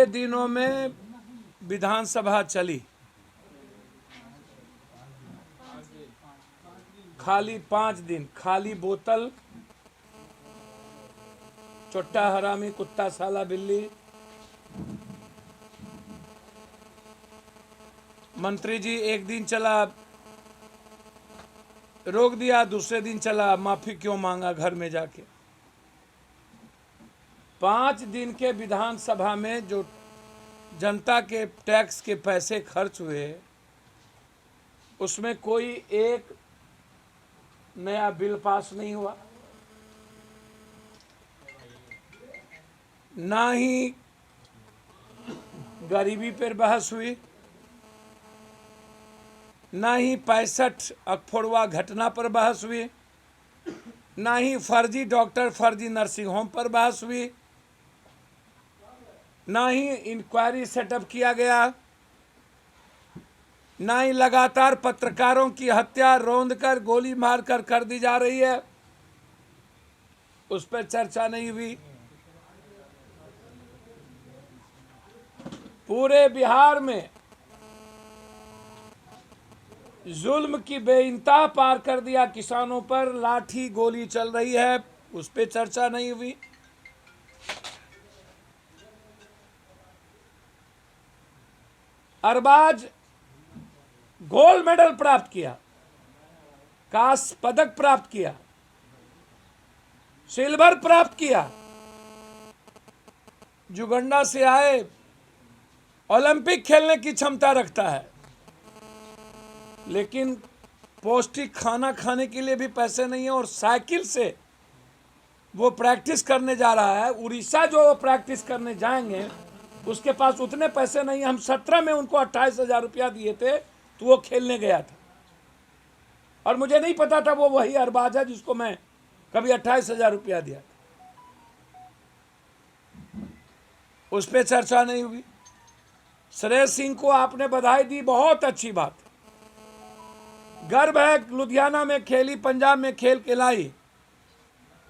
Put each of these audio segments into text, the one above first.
90 दिनों में विधानसभा चली, खाली 5 दिन, खाली बोतल, चोट्टा हरामी, कुत्ता साला बिल्ली। मंत्री जी एक दिन चला रोक दिया, दूसरे दिन चला माफी क्यों मांगा घर में जाके। 5 दिन के विधानसभा में जो जनता के टैक्स के पैसे खर्च हुए, उसमें कोई एक नया बिल पास नहीं हुआ, ना ही गरीबी पर बहस हुई, ना ही 65 अखफोड़वा घटना पर बहस हुई, ना ही फर्जी डॉक्टर, फर्जी नर्सिंग होम पर बहस हुई, ना ही इंक्वायरी सेटअप किया गया, ना ही लगातार पत्रकारों की हत्या रौंद कर, गोली मारकर कर दी जा रही है, उस पर चर्चा नहीं हुई। पूरे बिहार में जुल्म की बेइंतहा पार कर दिया, किसानों पर लाठी गोली चल रही है, उस पर चर्चा नहीं हुई। अरबाज गोल्ड मेडल प्राप्त किया, कांस्य पदक प्राप्त किया, सिल्वर प्राप्त किया, जुगंडा से आए, ओलंपिक खेलने की क्षमता रखता है, लेकिन पौष्टिक खाना खाने के लिए भी पैसे नहीं है, और साइकिल से वो प्रैक्टिस करने जा रहा है। उड़ीसा जो वो प्रैक्टिस करने जाएंगे, उसके पास उतने पैसे नहीं। हम 17 में उनको 28,000 रुपया दिए थे, तो वो खेलने गया था, और मुझे नहीं पता था वो वही अरबाज है जिसको मैं कभी 28,000 रुपया दिया था। उस पर चर्चा नहीं हुई। श्रेयस सिंह को आपने बधाई दी, बहुत अच्छी बात, गर्व है, लुधियाना में खेली, पंजाब में खेल के लाई,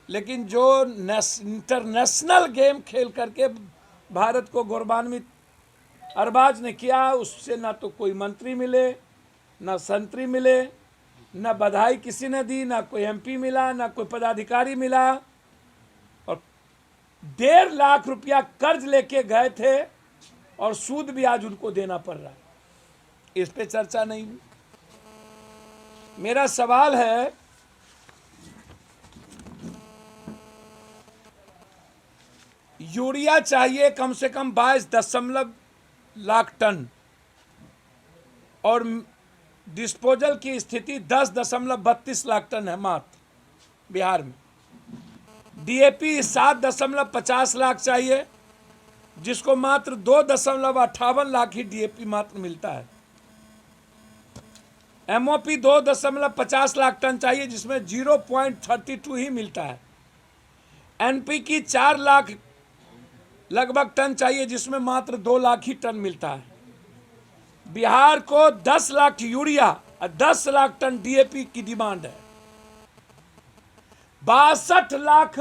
लेकिन जो इंटरनेशनल गेम खेल करके भारत को गौरवान्वित अरबाज ने किया, उससे ना तो कोई मंत्री मिले, ना संतरी मिले, ना बधाई किसी ने दी, ना कोई एमपी मिला, ना कोई पदाधिकारी मिला, और 1.5 लाख रुपया कर्ज लेके गए थे, और सूद भी आज उनको देना पड़ रहा है। इस पे चर्चा नहीं हुई। मेरा सवाल है, यूरिया चाहिए कम से कम 22 लाख टन, और डिस्पोजल की स्थिति 10.32 लाख टन है मात्र बिहार में। डीएपी 7.50 लाख चाहिए, जिसको मात्र 2.58 लाख ही डीएपी मात्र मिलता है। एमओपी 2.50 लाख टन चाहिए, जिसमें 0.32 ही मिलता है। एनपीकी 4 लाख लगभग टन चाहिए, जिसमें मात्र 2 लाख ही टन मिलता है। बिहार को 10 लाख यूरिया और 10 लाख टन डीएपी की डिमांड है। 62 लाख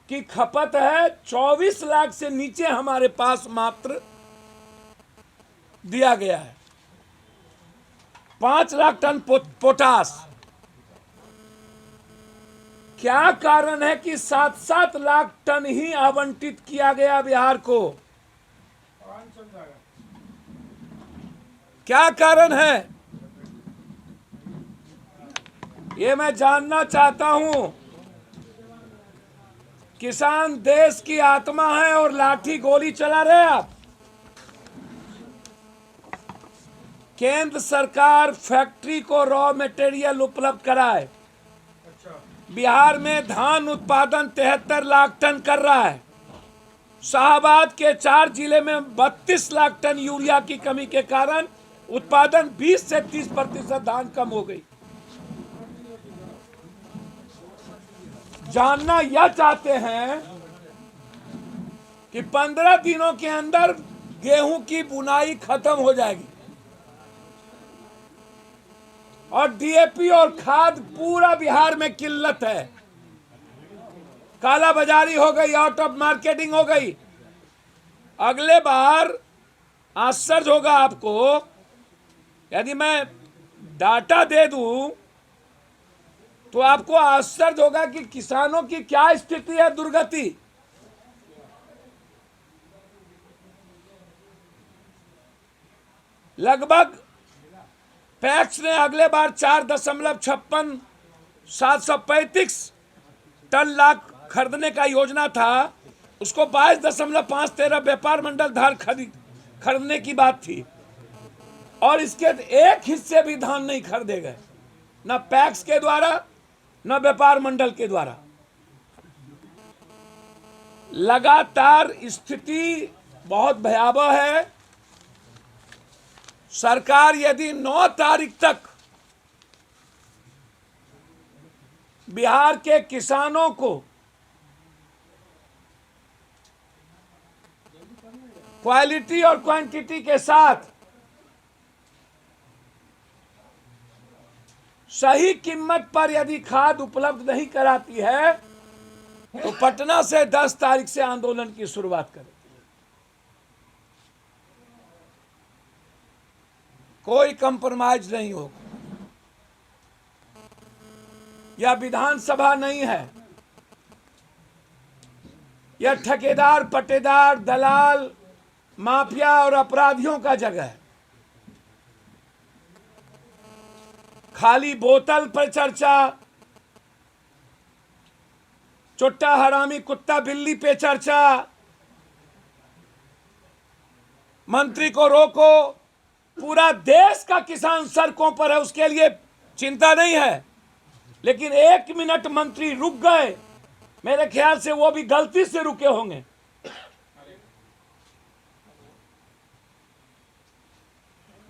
की खपत है, 24 लाख से नीचे हमारे पास मात्र दिया गया है। 5 लाख टन पोटास। क्या कारण है कि 7-7 लाख टन ही आवंटित किया गया बिहार को? क्या कारण है, ये मैं जानना चाहता हूं। किसान देश की आत्मा है, और लाठी गोली चला रहे आप। केंद्र सरकार फैक्ट्री को रॉ मटेरियल उपलब्ध कराए। बिहार में धान उत्पादन 73 लाख टन कर रहा है। शाहबाद के 4 जिले में 32 लाख टन यूरिया की कमी के कारण उत्पादन 20 से 30% धान कम हो गई। जानना यह चाहते हैं कि 15 दिनों के अंदर गेहूं की बुनाई खत्म हो जाएगी, और डीएपी और खाद पूरा बिहार में किल्लत है। काला बाजारी हो गई, आउट ऑफ मार्केटिंग हो गई। अगले बार आश्चर्य होगा आपको, यदि मैं डाटा दे दूं तो आपको आश्चर्य होगा कि किसानों की क्या स्थिति है, दुर्गति। लगभग पैक्स ने अगले बार 4,56,735 टन लाख खरीदने का योजना था, उसको 22,513 व्यापार मंडल धार खरीदने की बात थी, और इसके एक हिस्से भी धान नहीं खरीदे गए, न पैक्स के द्वारा न व्यापार मंडल के द्वारा। लगातार स्थिति बहुत भयावह है। सरकार यदि 9 तारीख तक बिहार के किसानों को क्वालिटी और क्वांटिटी के साथ सही कीमत पर यदि खाद उपलब्ध नहीं कराती है तो पटना से 10 तारीख से आंदोलन की शुरुआत करें। कोई कंप्रोमाइज नहीं होगा। यह विधानसभा नहीं है, यह ठेकेदार, पट्टेदार, दलाल, माफिया और अपराधियों का जगह है। खाली बोतल पर चर्चा, चुट्टा हरामी कुत्ता बिल्ली पे चर्चा, मंत्री को रोको, पूरा देश का किसान सड़कों पर है, उसके लिए चिंता नहीं है, लेकिन 1 मिनट मंत्री रुक गए, मेरे ख्याल से वो भी गलती से रुके होंगे,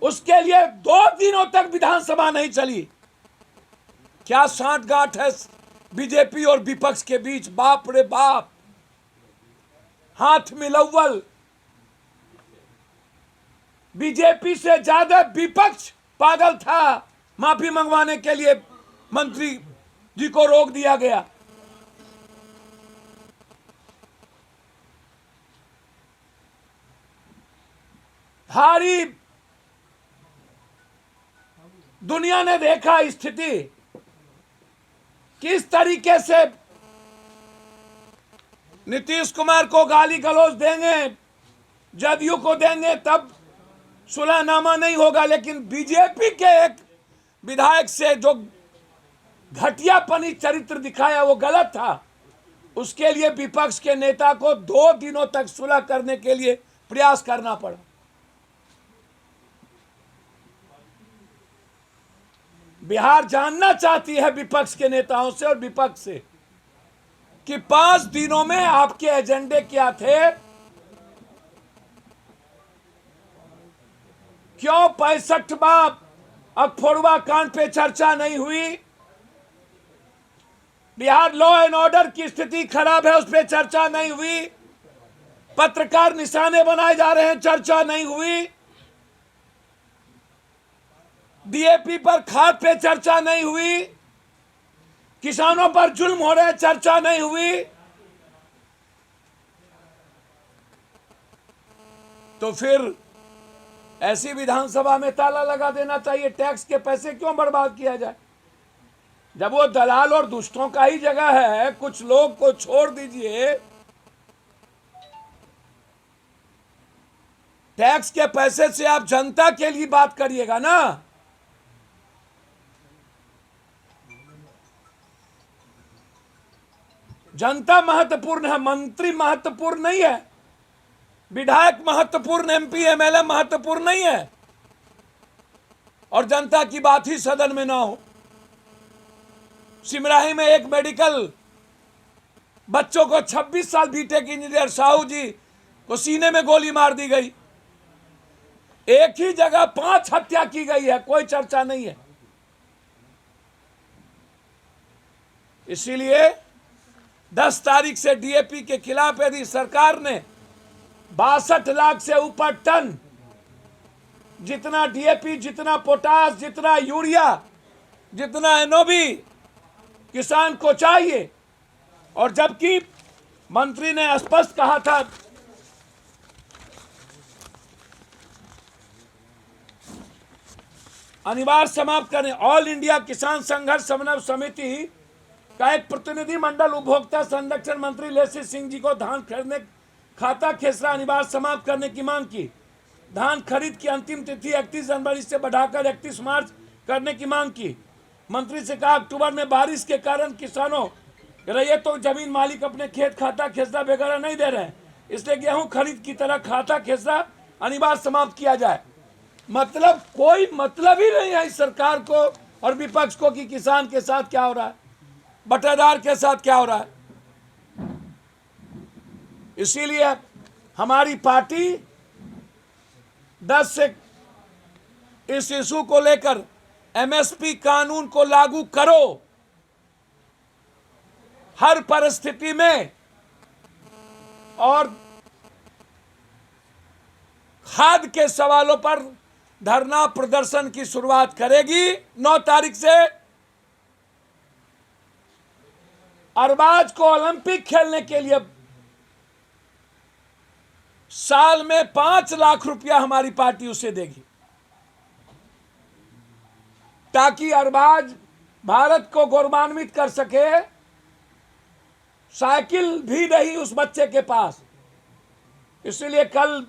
उसके लिए 2 दिनों तक विधानसभा नहीं चली। क्या सांठगांठ है बीजेपी और विपक्ष के बीच, बाप रे बाप, हाथ मिलौवल। बीजेपी से ज्यादा विपक्ष पागल था, माफी मंगवाने के लिए मंत्री जी को रोक दिया गया। भारी दुनिया ने देखा स्थिति, किस तरीके से नीतीश कुमार को गाली गलौज देंगे, जदयू को देंगे, तब सुलहनामा नहीं होगा। लेकिन बीजेपी के एक विधायक से जो घटियापनी चरित्र दिखाया वो गलत था, उसके लिए विपक्ष के नेता को 2 दिनों तक सुलह करने के लिए प्रयास करना पड़ा। बिहार जानना चाहती है विपक्ष के नेताओं से और विपक्ष से कि 5 दिनों में आपके एजेंडे क्या थे, क्यों 65वां अखफोड़वा कांड पे चर्चा नहीं हुई, बिहार लॉ एंड ऑर्डर की स्थिति खराब है उस पर चर्चा नहीं हुई, पत्रकार निशाने बनाए जा रहे हैं, चर्चा नहीं हुई, डीएपी पर खाद पे चर्चा नहीं हुई, किसानों पर जुल्म हो रहे हैं, चर्चा नहीं हुई। तो फिर ऐसी विधानसभा में ताला लगा देना चाहिए। टैक्स के पैसे क्यों बर्बाद किया जाए? जब वो दलाल और दुष्टों का ही जगह है, कुछ लोग को छोड़ दीजिए। टैक्स के पैसे से आप जनता के लिए बात करिएगा ना। जनता महत्वपूर्ण है, मंत्री महत्वपूर्ण नहीं है, विधायक महत्वपूर्ण, एमपी एमएलए महत्वपूर्ण नहीं है, और जनता की बात ही सदन में ना हो। सिमराही में एक मेडिकल बच्चों को 26 साल बीटेक इंजीनियर साहू जी को सीने में गोली मार दी गई। एक ही जगह 5 हत्या की गई है, कोई चर्चा नहीं है। इसीलिए 10 तारीख से डीएपी के खिलाफ यदि सरकार ने 62 लाख से ऊपर टन, जितना डीएपी, जितना पोटास, जितना यूरिया, जितना एनओबी किसान को चाहिए, और जबकि मंत्री ने स्पष्ट कहा था अनिवार्य समाप्त करें। ऑल इंडिया किसान संघर्ष समन्वय समिति का एक प्रतिनिधि मंडल उपभोक्ता संरक्षण मंत्री लेसी सिंह जी को धान खरीदने खाता खेसरा अनिवार्य समाप्त करने की मांग की। धान खरीद की अंतिम तिथि 31 जनवरी से बढ़ाकर 31 मार्च करने की मांग की। मंत्री से कहा अक्टूबर में बारिश के कारण किसानों रैयतों जमीन मालिक अपने खेत खाता खेसरा वगैरह नहीं दे रहे हैं, इसलिए गेहूं खरीद की तरह खाता खेसरा अनिवार्य समाप्त किया जाए। मतलब कोई मतलब ही नहीं है इस सरकार को और विपक्ष को कि किसान के साथ क्या हो रहा है, बटेदार के साथ क्या हो रहा है। इसीलिए हमारी पार्टी 10 से इस इशू को लेकर एमएसपी कानून को लागू करो हर परिस्थिति में, और खाद के सवालों पर धरना प्रदर्शन की शुरुआत करेगी 9 तारीख से। अरबाज को ओलंपिक खेलने के लिए साल में 5 लाख रुपया हमारी पार्टी उसे देगी, ताकि अरबाज भारत को गौरवान्वित कर सके। साइकिल भी नहीं उस बच्चे के पास, इसलिए कल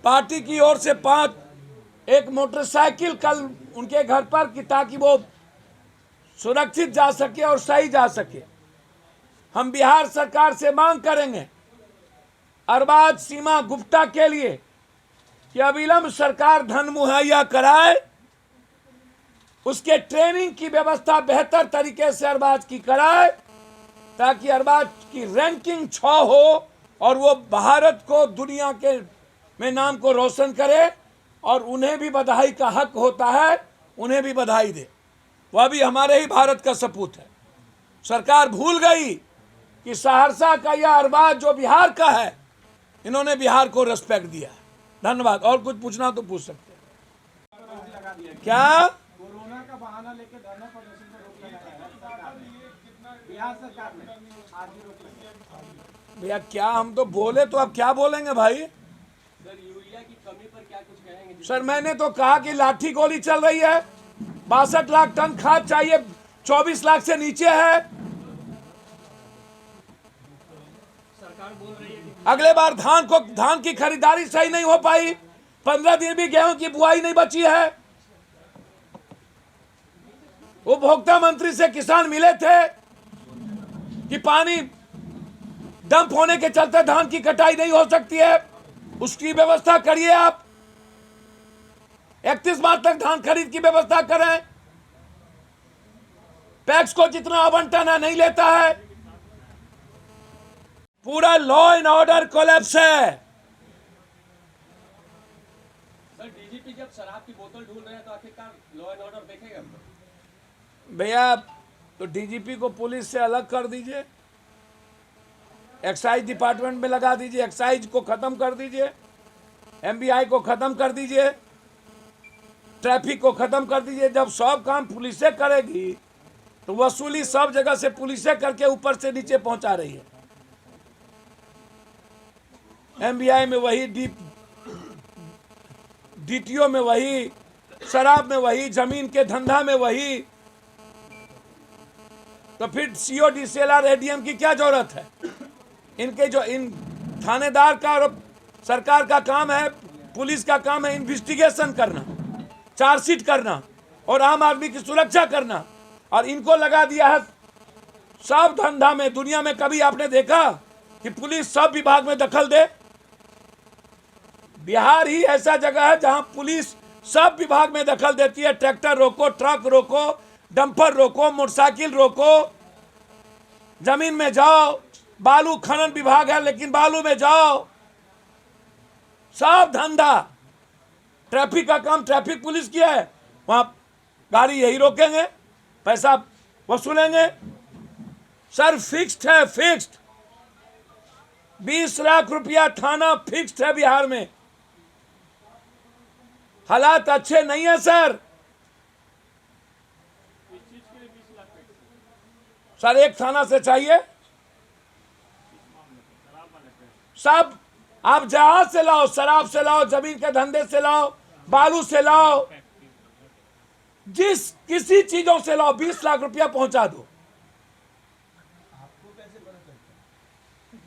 पार्टी की ओर से एक मोटरसाइकिल कल उनके घर पर कि ताकि वो सुरक्षित जा सके और सही जा सके। हम बिहार सरकार से मांग करेंगे अरबाज सीमा गुप्ता के लिए कि अविलंब सरकार धन मुहैया कराए, उसके ट्रेनिंग की व्यवस्था बेहतर तरीके से अरबाज की कराए, ताकि अरबाज की रैंकिंग 6 हो और वो भारत को दुनिया के में नाम को रोशन करे। और उन्हें भी बधाई का हक होता है, उन्हें भी बधाई दे, वह भी हमारे ही भारत का सपूत है। सरकार भूल गई कि सहरसा का यह अरबाज जो बिहार का है, इन्होंने बिहार को रिस्पेक्ट दिया है। धन्यवाद। और कुछ पूछना तो पूछ सकते हैं। क्या कोरोना का बहाना लेके धरना प्रदर्शन पर रोक लगाया है बिहार सरकार ने, आज भी रोक लगाई। भैया क्या हम तो बोले तो अब क्या बोलेंगे भाई। सर यूरिया की कमी पर क्या कुछ कहेंगे? सर मैंने तो कहा कि लाठी गोली चल रही है, 62 लाख टन खाद चाहिए, 24 लाख से नीचे है। सरकार बोल रही है कि अगले बार धान की खरीदारी सही नहीं हो पाई, 15 दिन भी गेहूं की बुआई नहीं बची है। उपभोक्ता मंत्री से किसान मिले थे कि पानी डंप होने के चलते धान की कटाई नहीं हो सकती है, उसकी व्यवस्था करिए आप। 31 मार्च तक धान खरीद की व्यवस्था करें। पैक्स को जितना आवंटन है नहीं लेता है। पूरा लॉ एंड ऑर्डर कोलैप्स है। सर डीजीपी जब शराब की बोतल ढूंढ रहे हैं तो आखिरकार लॉ एंड ऑर्डर देखेगा? भैया तो डीजीपी को पुलिस से अलग कर दीजिए, एक्साइज डिपार्टमेंट में लगा दीजिए, एक्साइज को खत्म कर दीजिए, एमबीआई को खत्म कर दीजिए, ट्रैफिक को खत्म कर दीजिए। जब सब काम पुलिस करेगी तो वसूली सब जगह से पुलिस करके ऊपर से नीचे पहुंचा रही है। एमबीआई में वही, डीटीओ में वही, शराब में वही, जमीन के धंधा में वही, तो फिर सीओ डीसीएलआर एडीएम की क्या जरूरत है? इनके जो इन थानेदार का और सरकार का काम है, पुलिस का काम है इन्वेस्टिगेशन करना, चार्जशीट करना और आम आदमी की सुरक्षा करना, और इनको लगा दिया है सब धंधा में। दुनिया में कभी आपने देखा कि पुलिस सब विभाग में दखल दे? बिहार ही ऐसा जगह है जहां पुलिस सब विभाग में दखल देती है। ट्रैक्टर रोको, ट्रक रोको, डंपर रोको, मोटरसाइकिल रोको, जमीन में जाओ, बालू खनन विभाग है लेकिन बालू में जाओ, सब धंधा। ट्रैफिक का काम ट्रैफिक पुलिस किया है, वहां गाड़ी यही रोकेंगे, पैसा वसूलेंगे। सर फिक्स्ड है, फिक्स्ड 20 लाख रुपया थाना फिक्स्ड है बिहार में। हालात अच्छे नहीं है सर। सर एक थाना से चाहिए सब, आप जहाज से लाओ, शराब से लाओ, जमीन के धंधे से लाओ, बालू से लाओ, जिस किसी चीजों से लाओ 20 लाख रुपया पहुंचा दो।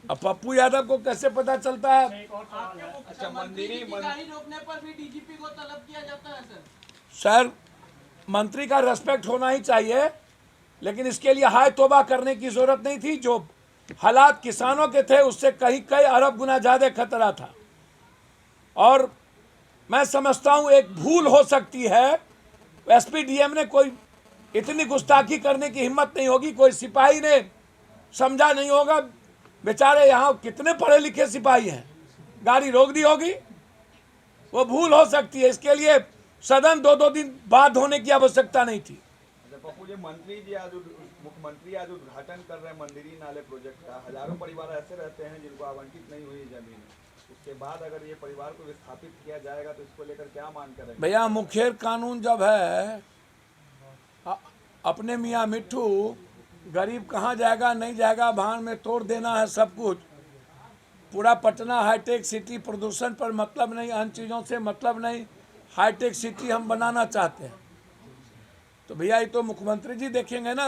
अब पप्पू यादव को कैसे पता चलता है? अच्छा, मंदिर की गाड़ी रोकने पर भी डीजीपी को तलब किया जाता है सर। सर, मंत्री का रेस्पेक्ट होना ही चाहिए, लेकिन इसके लिए हाय तौबा करने की जरूरत नहीं थी। जो हालात किसानों के थे उससे कई अरब गुना ज्यादा खतरा था। और मैं समझता हूं एक भूल हो सकती है, एसपीडीएम ने कोई इतनी गुस्ताखी करने की हिम्मत नहीं होगी, कोई सिपाही ने समझा नहीं होगा। बेचारे यहाँ कितने पढ़े लिखे सिपाही हैं, गाड़ी रोक दी होगी, वो भूल हो सकती है। इसके लिए सदन 2-2 दिन बाद होने की आवश्यकता नहीं थी। पप्पू जी, मुख्यमंत्री आज उद्घाटन कर रहे हैं मंदिरी नाले प्रोजेक्ट का। हजारों परिवार ऐसे रहते हैं जिनको आवंटित नहीं हुई जमीन। उसके बाद अगर ये परिवार को विस्थापित किया जाएगा तो इसको लेकर क्या मांग करेंगे? भैया, मुखेर कानून जब है, अपने मियाँ मिट्ठू गरीब कहाँ जाएगा नहीं जाएगा, भान में तोड़ देना है सब कुछ। पूरा पटना हाईटेक सिटी, प्रदूषण पर मतलब नहीं, अन्य चीज़ों से मतलब नहीं, हाईटेक सिटी हम बनाना चाहते हैं। तो भैया ये तो मुख्यमंत्री जी देखेंगे ना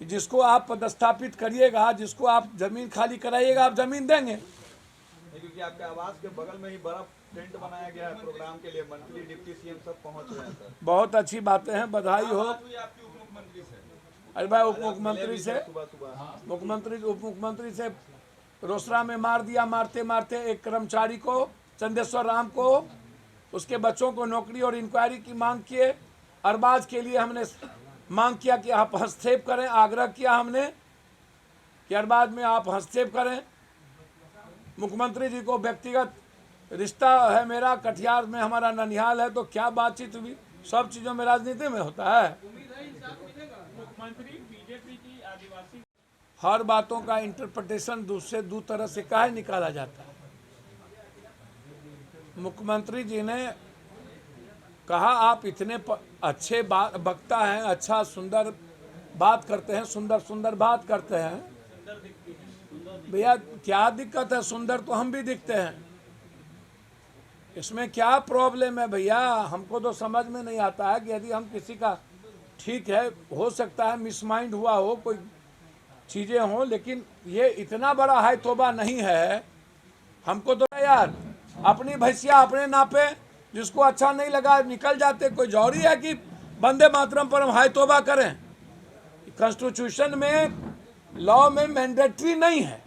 कि जिसको आप पदस्थापित करिएगा, जिसको आप जमीन खाली कराइएगा, आप जमीन देंगे। क्योंकि आपके आवास के बगल में ही बड़ा टेंट बनाया गया है प्रोग्राम के लिए, मंत्री डिप्टी सीएम सब पहुंच रहे हैं सर। बहुत अच्छी बातें हैं, बधाई हो। अरे भाई, उप मुख्यमंत्री से उप मुख्यमंत्री से रोसड़ा में मार दिया, मारते मारते एक कर्मचारी को, चंदेश्वर राम को, उसके बच्चों को नौकरी और इंक्वायरी की मांग किए। अरबाज के लिए हमने मांग किया कि आप हस्तक्षेप करें, आग्रह किया हमने कि अरबाज में आप हस्तक्षेप करें। मुख्यमंत्री जी को व्यक्तिगत रिश्ता है मेरा, कटिहार में हमारा ननिहाल है, तो क्या बातचीत हुई। सब चीज़ों में राजनीति में होता है। मुख्यमंत्री बीजेपी की आदिवासी हर बातों का इंटरप्रिटेशन दूसरे दो तरह से काहे निकाला जाता है। मुख्यमंत्री जी ने कहा आप इतने अच्छे बात वक्ता हैं, अच्छा सुंदर बात करते हैं, सुंदर सुंदर बात करते हैं। भैया क्या दिक्कत है, सुंदर तो हम भी दिखते हैं, इसमें क्या प्रॉब्लम है भैया? हमको तो समझ में नहीं आता है कि यदि हम किसी का, ठीक है हो सकता है मिसमाइंड हुआ हो, कोई चीज़ें हों, लेकिन ये इतना बड़ा हाय तौबा नहीं है। हमको तो यार अपनी भैंसिया अपने नापे, जिसको अच्छा नहीं लगा निकल जाते। कोई जरूरी है कि वंदे मातरम पर हम हाय तौबा करें? कॉन्स्टिट्यूशन में, लॉ में मैंडेटरी नहीं है,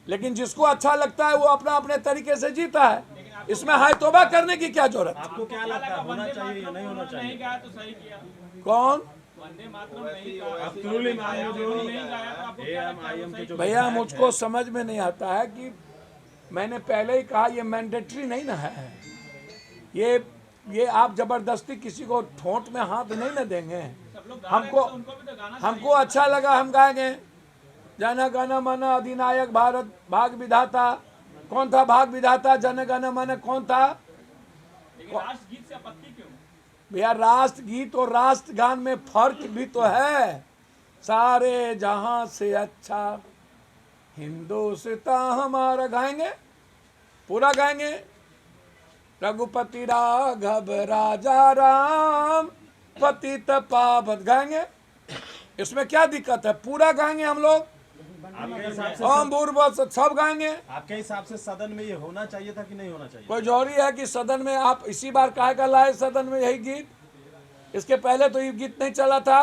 लेकिन जिसको अच्छा लगता है वो अपना अपने तरीके से जीता है। इसमें हाय तौबा करने की क्या जरूरत? आपको क्या लगता है, होना चाहिए या नहीं होना चाहिए? नहीं गाया तो सही किया। कौन? वंदे मातरम नहीं गाया, नहीं गाया तो आपको क्या लगता है वो सही किया? भैया मुझको समझ में नहीं आता है कि मैंने पहले ही कहा ये मैंडेटरी नहीं ना है। ये आप जबरदस्ती किसी को ठोंट में हाथ नहीं ना देंगे। हमको अच्छा लगा हम गाएंगे, जन गण मन अधिनायक भारत भाग विधाता। कौन था भाग विधाता? जन गण मन कौन था? राष्ट्रगीत से आपत्ति क्यों? भैया राष्ट्रगीत और राष्ट्रगान में फर्क भी तो है। सारे जहां से अच्छा हिंदुस्तान हमारा गाएंगे, पूरा गाएंगे। रघुपति राघव राजा राम पतित पावन गाएंगे, इसमें क्या दिक्कत है? पूरा गाएंगे हम लोग, आपके हिसाब से ओम भूर्भुवः सब गाएंगे। आपके हिसाब से सदन में ये होना चाहिए था कि नहीं होना चाहिए? कोई जरूरी है कि सदन में आप इसी बार काहे का लाए सदन में यही गीत? इसके पहले तो ये गीत नहीं चला था।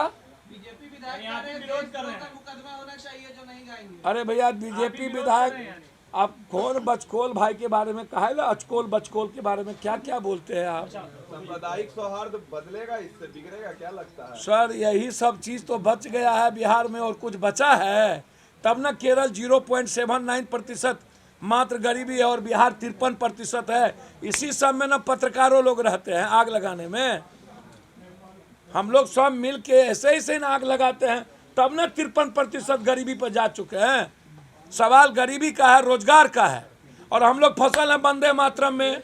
बीजेपी विधायक विरोध कर रहे हैं, मुकदमा होना चाहिए जो नहीं गाएंगे। अरे भैया बीजेपी विधायक, आप कौन बचकोल भाई के बारे में कहा है, अचकोल बचकोल के बारे में क्या क्या बोलते हैं आप? सांप्रदायिक सौहार्द बदलेगा, इससे बिगड़ेगा क्या लगता है? सर यही सब चीज तो बच गया है बिहार में, और कुछ बचा है? तब न केरल 0.79% मात्र गरीबी है और बिहार 53% है। इसी सब में न पत्रकारों लोग रहते हैं आग लगाने में। हम लोग सब मिल के ऐसे ही से आग लगाते हैं, तब न 53% गरीबी पर जा चुके हैं। सवाल गरीबी का है, रोजगार का है, और हम लोग फसल है वंदे मातरम में,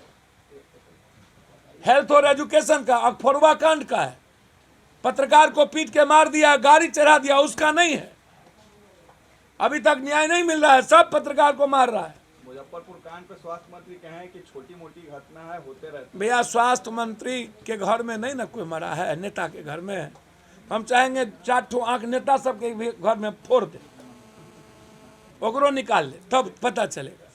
हेल्थ और एजुकेशन का, अखफरुआ कांड का है। पत्रकार को पीट के मार दिया, गाड़ी चढ़ा दिया, उसका नहीं है। अभी तक न्याय नहीं मिल रहा है, सब पत्रकार को मार रहा है। मुजफ्फरपुर कांड पे स्वास्थ्य मंत्री कहे कि छोटी मोटी घटना है, होते रहते भैया स्वास्थ्य मंत्री के घर में नहीं ना कोई मरा है, नेता के घर में है। हम चाहेंगे 4 ठो आंख नेता सबके भी घर में फोड़ दे, ओकरो निकाल ले, तब पता चलेगा।